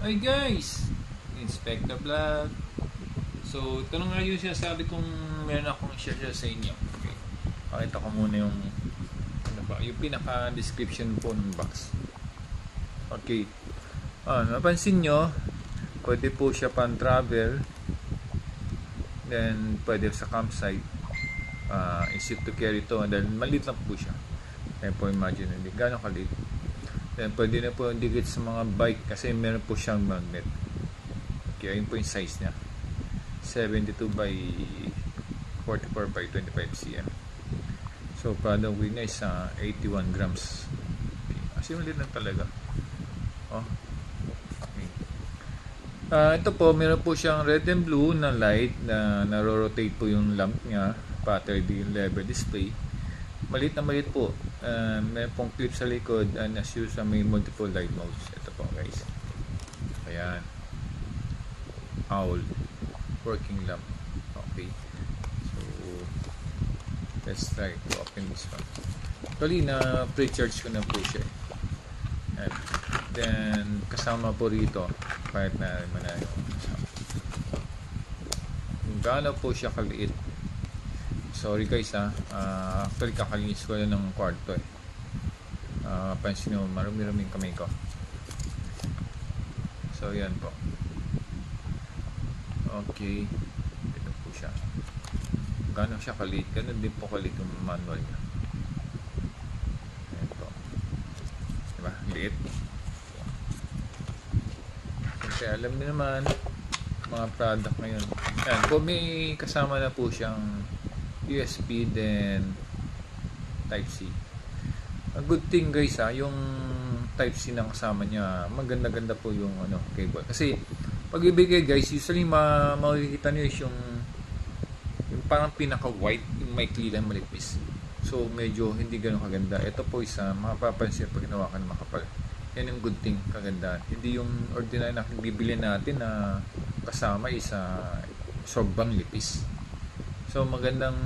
Hi guys! Inspector Vlog. So, ito na nga yung sinasabi kong meron akong share sa inyo. Okay. Pakita ko muna yung yung pinaka-description po ng box. Okay. Napansin nyo, pwede po siya pan travel. Then, pwede sa campsite. Easy to carry to. Then, maliit lang po siya. Kaya po imagine, hindi gano'ng kaliit. Then, pwede na po dikit sa mga bike kasi meron po siyang magnet. Okay, ayun po yung size niya. 72 by 44 by 25 cm. So, product weight niya is 81 grams. Okay. Kasi maliit lang talaga. Okay. Ito po, meron po siyang red and blue na light na naro-rotate po yung lamp niya. Battery level display. Maliit na maliit po. May pong clip sa likod and as usual may multiple light modes. Ito po guys. Ayan. Owl. Working lamp. Okay. So, let's try to open this one. Actually, na pre-charge ko na po siya. And then, kasama po rito. Kahit na manayo. Kung gaano po siya kaliit. Sorry guys actually kakalinis ko lang ng kwarto pansin nyo marumi-ruming kamay ko. So yan po. Okay, ito po siya. Gano'n siya kalit, gano'n din po kalit yung manual niya. Ayan po, diba? Liit. Kasi alam niyo naman mga product ngayon. Ayan po, may kasama na po siyang USB then Type-C. A good thing guys yung Type-C na kasama niya, maganda-ganda po yung cable. Kasi pag ibigay guys, usually makikita niyo is yung parang pinaka-white, yung maikli lang malipis. So medyo hindi ganoon kaganda. Ito po isa, mapapansin pag hinawakan makapal. Yan yung good thing, kaganda. Hindi yung ordinary na bibili natin na kasama isa sobrang lipis. So magandang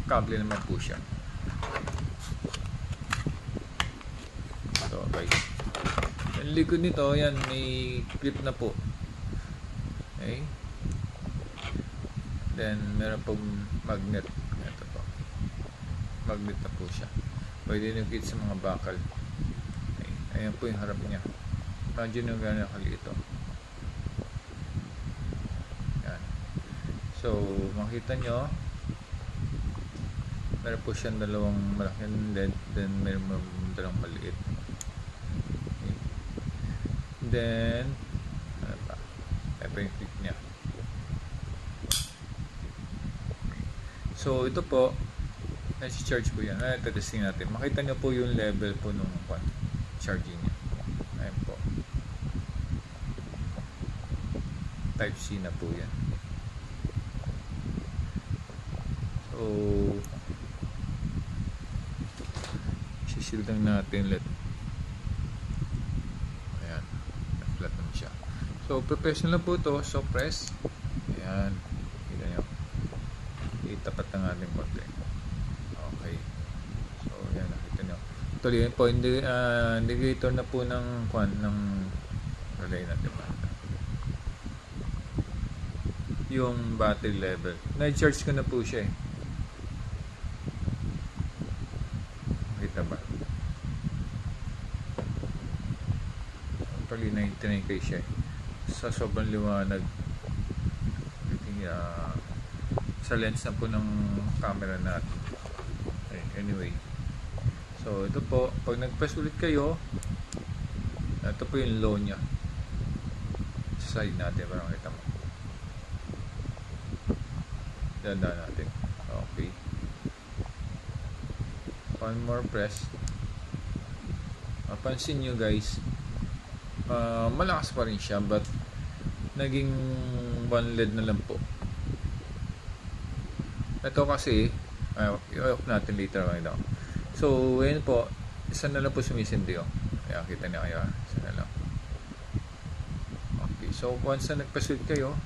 kable naman po siya. So guys, yung likod nito, yan may clip na po. Okay. Then meron pong magnet. Ito po. Magnet na po siya. Pwede nyo sa mga bakal. Okay. Ayan po yung harap niya. Imagine nyo gano'n kaliit ito. So, makita nyo, meron po siyang dalawang malaking LED, then meron mo dalawang maliit. Okay. Then, ano pa? Ito yung clip niya. So, ito po, nasi-charge po yan. Ito, testing natin. Makita nyo po yung level po nung charging niya. Ayan po. Type-C na po yan. So, sisil lang natin let. Ayan, flat naman siya. So, professional po ito. So, press. Ayan, kita nyo. Itapat na nga natin konti. Okay. So, ayan, nakita nyo. Tuloy yun po, indicator na po ng relay natin. Yung battery level. Na-charge ko na po siya eh. Ba? Actually 99 kayo siya sa sobrang liwanag. Sa lens na po ng camera natin. Okay, anyway, so ito po, pag nag-press ulit kayo, ito po yung low nya sa side natin, parang kita mo danda natin. Okay, one more press. Pansin nyo guys, malakas pa rin siya but naging one LED na lang po. Ito kasi i-off natin later on ito. So ayun po, isa na lang po sumisindi kaya kita niya kayo, isa na lang. Okay, so once na nagpa-switch kayo,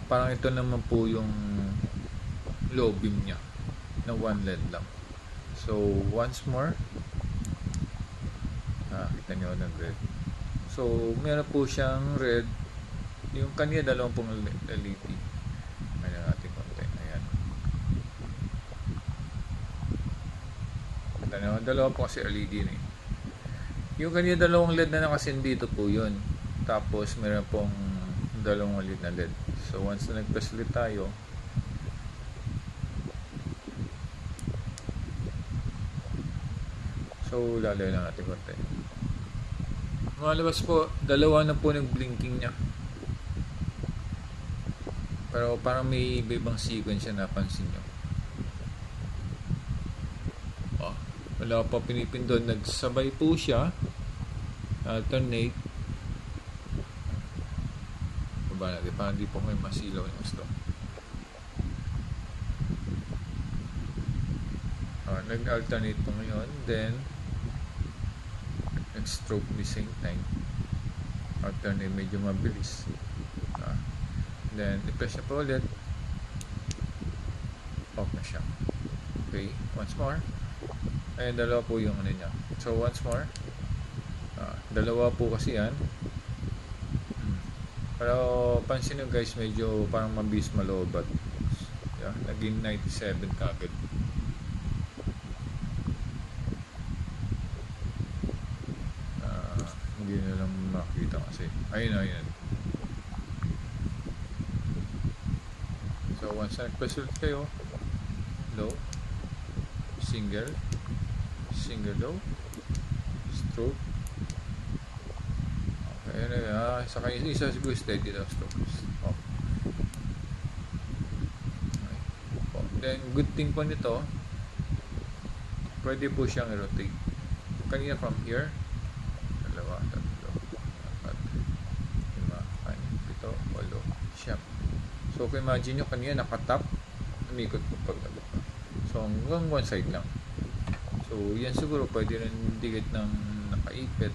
parang ito naman po yung low beam nya na one LED lang. So once more, kita nakita nyo ng red. So, meron po siyang red. Yung kanya dalawang pong LED. Ayan natin konti. Ayan. Dalawa po kasi LED na eh. Yung kanya dalawang LED na nakasin dito po yun. Tapos, meron pong dalawang LED na LED. So, once na nag-press ulit tayo, so, lalayo lang natin konti. Malabas po, dalawa na po nag-blinking niya. Pero parang may ibang sequence siya, napansin nyo. Oh, wala pa pinipindon. Nagsabay po siya. Alternate. Baba natin, parang di po kayo masilaw yung gusto. Nag-alternate po ngayon. Then, stroke the same time. Alternate medyo mabilis. Then i-press na po ulit, off na siya. Okay, once more. Ayun, dalawa po yung ano niya. So once more, dalawa po kasi yan. Pero pansin nyo guys, medyo parang mabilis malobat. Yeah, naging 97 kagad. Hindi na lang makikita kasi. Ayun. So once nag-press ulit kayo, low, single low, stroke. Okay, saka isa siguro steady daw stroke. Oh. Okay. Oh. Then good thing po nito, pwede po siyang rotate. Kanina from here, 2, 3, 4, 5, 6, 7, 8. So kung imagine nyo kanina nakatap, umikot po pag so hanggang one side lang. So yan siguro pwede rin dikit ng nakaipit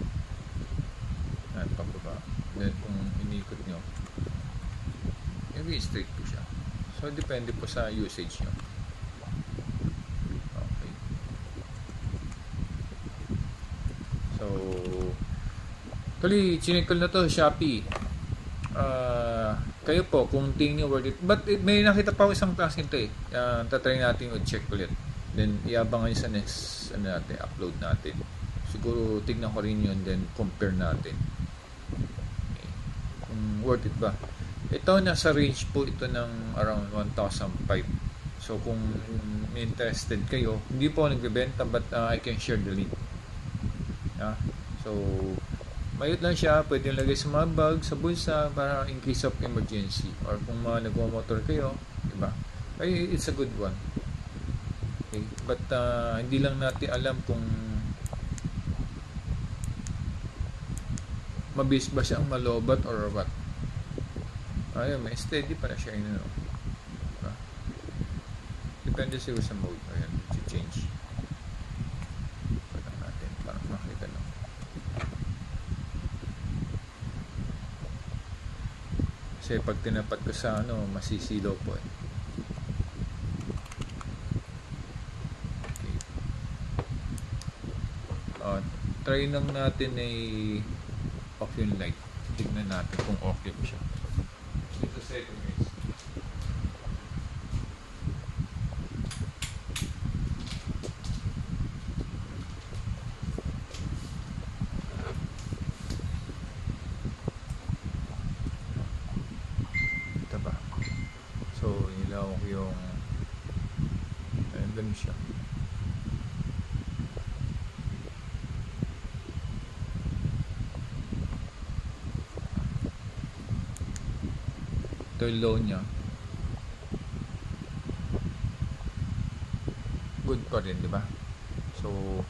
at pababa. Then kung inikot nyo, maybe straight po siya. So depende po sa usage nyo. Okay. So actually chinek ko na to Shopee. Kayo po kung tingin nyo worth it, but may nakita pa ako isang klase nito eh. Tatry natin i-check ulit, then iabangan nyo sa next natin, upload natin. Siguro tignan ko rin yun, then compare natin. Okay. Worth it ba? Ito nasa range po ito ng around 1,005. So kung interested kayo, hindi po ako nagbebenta, but I can share the link. So mayot lang siya, pwede yung lagay sa mga bag, sa bulsa, para in case of emergency. Or kung nagmamotor kayo, diba? Ay, it's a good one. Okay? But, hindi lang natin alam kung mabilis ba siyang malobat or what. Ayun, may steady para siya. Diba? Depende siguro sa mode. Ayan, change. Pagkat natin, para makita lang. Kasi pag tinapat ko sa masisilaw po eh. Okay. Try lang natin ay off yung light. Tignan natin kung okay po siya. Ito second guys. So, ilaw ko yung ganun siya. Ito yung low niya. Good pa rin, di ba? So,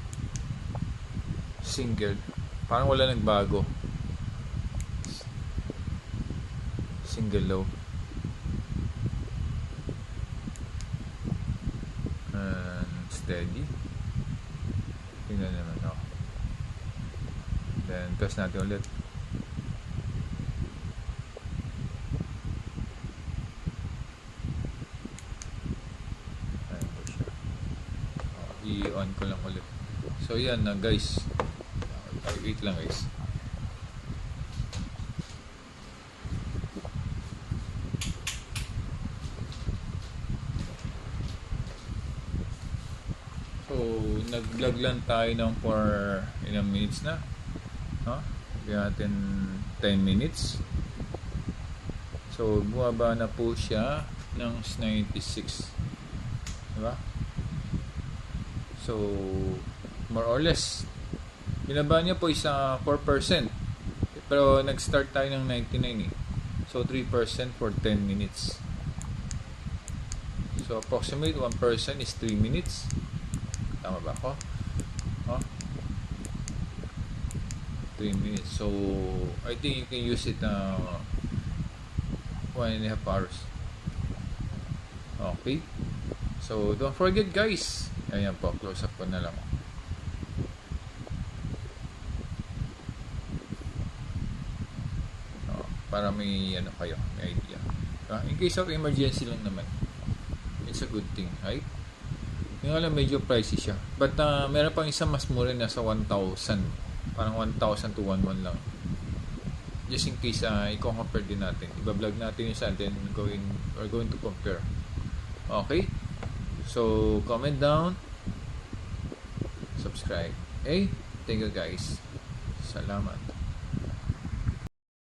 single. Parang wala nagbago. Single low. Steady. Tingnan naman ako. Then press natin ulit. Ayan po siya. I-on ko lang ulit. So yan na guys. Ay, wait lang guys. So, nag-vlog lang tayo ng for ilang minutes na. No? Bigyan natin 10 minutes. So, bumaba na po siya ng 96. Diba? So, more or less, binaba niya po isa 4%. Pero nag-start tayo ng 99 eh. So, 3% for 10 minutes. So, approximate 1% is 3 minutes. Tama ba ako? Oh? 3 minutes. So, I think you can use it 1.5 hours. Okay. So, don't forget guys. Ayan po, close up ko na lang. Para may ano kayo, may idea. In case of emergency lang naman. It's a good thing, right? Yung alam, medyo pricey siya. But meron pang isang mas mura na sa 1,000. Parang 1,000 to 1,1 lang. Just in case i-compare din natin. Iba-vlog natin yung sa then we're going to compare. Okay? So, comment down. Subscribe. Okay? Thank you guys. Salamat.